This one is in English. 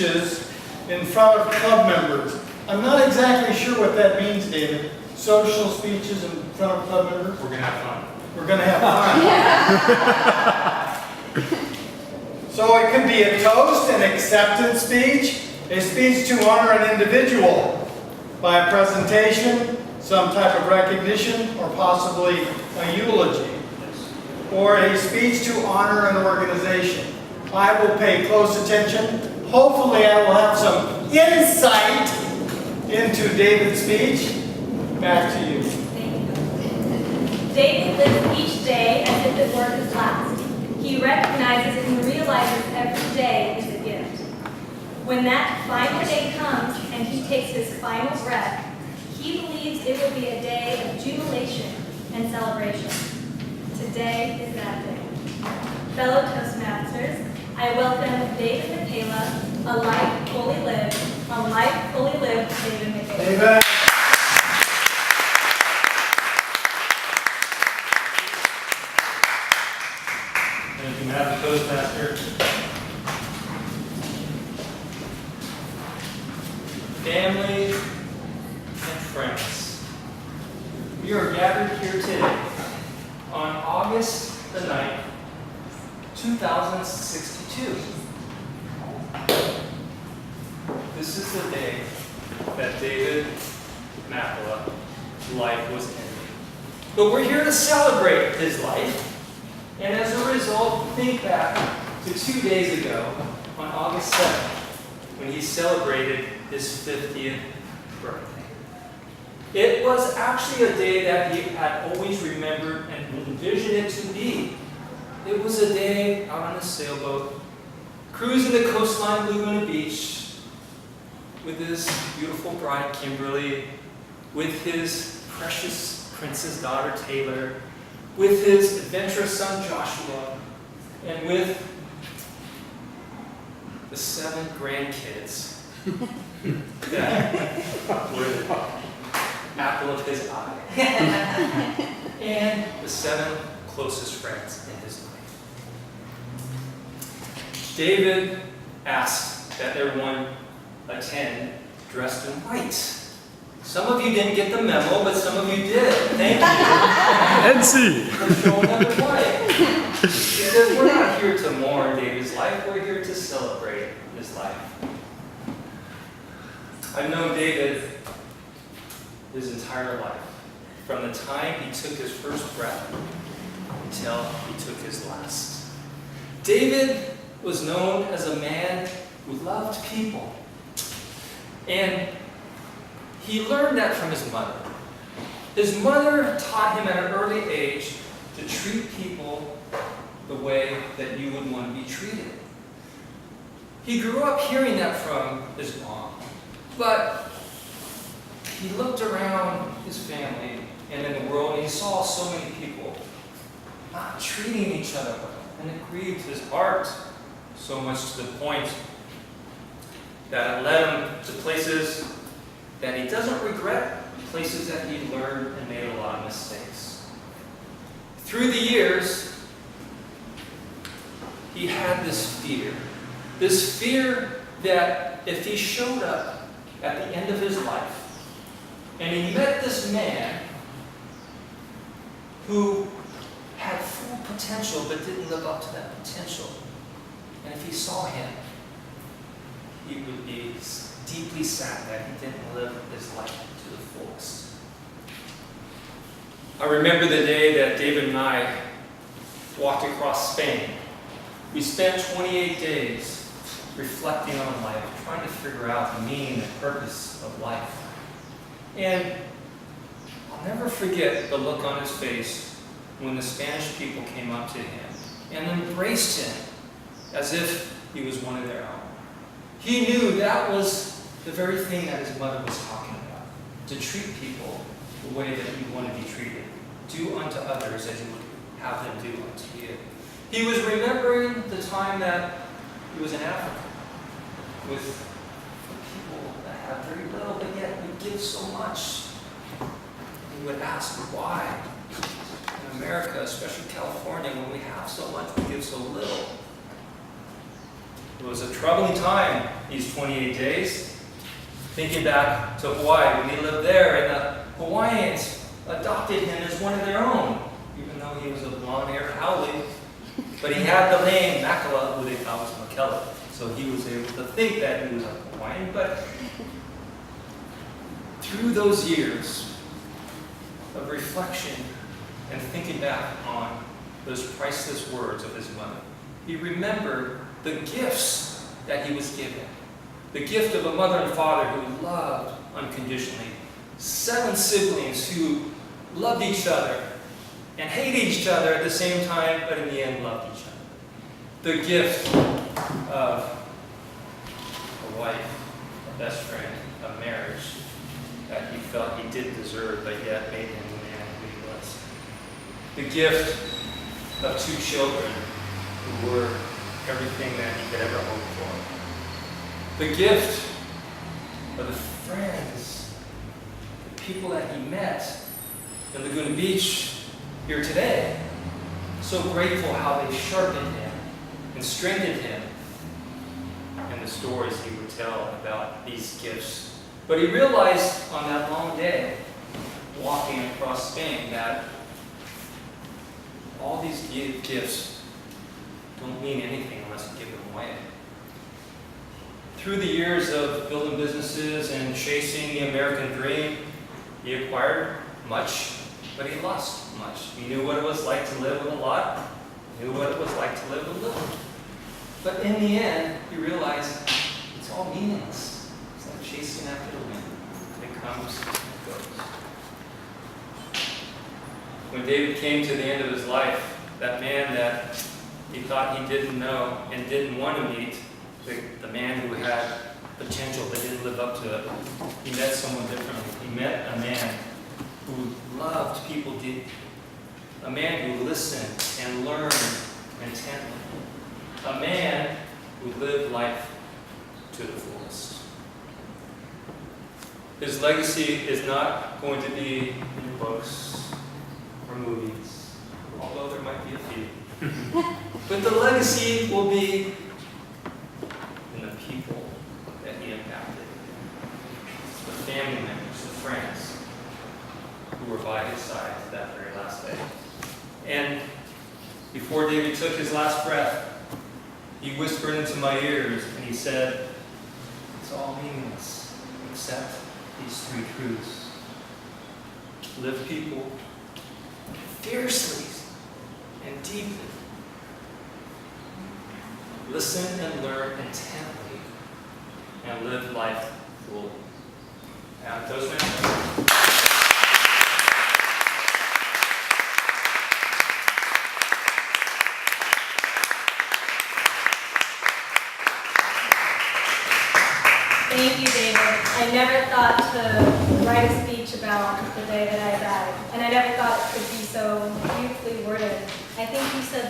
speeches in front of club members. I'm not exactly sure what that means, David. Social speeches in front of club members? We're going to have fun. We're going to have fun. So it could be a toast, an acceptance speech, a speech to honor an individual by a presentation, some type of recognition, or possibly a eulogy, or a speech to honor an organization. I will pay close attention. Hopefully I will have some insight into David's speech. Back to you. Thank you. David lives each day as if it were his last. He recognizes and realizes every day is a gift. When that final day comes and he takes his final breath, he believes it will be a day of jubilation and celebration. Today is that day. Fellow Toastmasters, I welcome David Makela, a life fully lived, David Makela. Amen. Thank you, Madam Toastmaster. Family and friends, we are gathered here today on August the 9th, 2062. This is the day that David Makela's life was ended. But we're here to celebrate his life, and as a result, think back to 2 days ago on August 7th, when he celebrated his 50th birthday. It was actually a day that he had always remembered and envisioned it to be. It was a day out on a sailboat, cruising the coastline of Laguna Beach with his beautiful bride, Kimberly, with his precious princess daughter, Taylor, with his adventurous son, Joshua, and with the 7 grandkids that were the apple of his eye, and the 7 closest friends in his life. David asked that everyone attend dressed in white. Some of you didn't get the memo, but some of you did. Thank you. NC! For showing up in white. Because we're not here to mourn David's life, we're here to celebrate his life. I've known David his entire life, from the time he took his first breath until he took his last. David was known as a man who loved people. And he learned that from his mother. His mother taught him at an early age to treat people the way that you would want to be treated. He grew up hearing that from his mom, but he looked around his family and in the world, and he saw so many people not treating each other well, and it grieved his heart so much to the point that it led him to places that he doesn't regret, places that he learned and made a lot of mistakes. Through the years, he had this fear that if he showed up at the end of his life and he met this man who had full potential but didn't live up to that potential, and if he saw him, he would be deeply sad that he didn't live his life to the fullest. I remember the day that David and I walked across Spain. We spent 28 days reflecting on life, trying to figure out the meaning and purpose of life. And I'll never forget the look on his face when the Spanish people came up to him and embraced him as if he was one of their own. He knew that was the very thing that his mother was talking about, to treat people the way that you want to be treated. Do unto others as you would have them do unto you. He was remembering the time that he was in Africa with people that have very little, but yet we give so much. He would ask why. In America, especially California, when we have so much, we give so little. It was a troubling time, these 28 days. Thinking back to Hawaii, when he lived there, and the Hawaiians adopted him as one of their own, even though he was a blonde-haired haole. But he had the name Makela, who they thought was Makela. So he was able to think that he was a Hawaiian. But through those years of reflection and thinking back on those priceless words of his mother, he remembered the gifts that he was given. The gift of a mother and father who loved unconditionally. 7 siblings who loved each other and hated each other at the same time, but in the end loved each other. The gift of a wife, a best friend, a marriage that he felt he didn't deserve, but yet made him the man who he was. The gift of 2 children who were everything that he could ever hope for. The gift of the friends, the people that he met in Laguna Beach here today. So grateful how they sharpened him and strengthened him, and the stories he would tell about these gifts. But he realized on that long day, walking across Spain, that all these gifts don't mean anything unless you give them away. Through the years of building businesses and chasing the American dream, he acquired much, but he lost much. He knew what it was like to live with a lot, knew what it was like to live with little. But in the end, he realized it's all meaningless. It's like chasing after the wind. It comes and it goes. When David came to the end of his life, that man that he thought he didn't know and didn't want to meet, the man who had potential but didn't live up to it, he met someone differently. He met a man who loved people deeply, a man who listened and learned intently, a man who lived life to the fullest. His legacy is not going to be in books or movies, although there might be a few. But the legacy will be in the people that he impacted, the family members, the friends who were by his side that very last day. And before David took his last breath, he whispered into my ears and he said, "It's all meaningless except these 3 truths. Live people fiercely and deeply. Listen and learn intently, and live life fully." And Toastmasters. Thank you, David. I never thought to write a speech about the day that I died, and I never thought it could be so beautifully worded. I think you said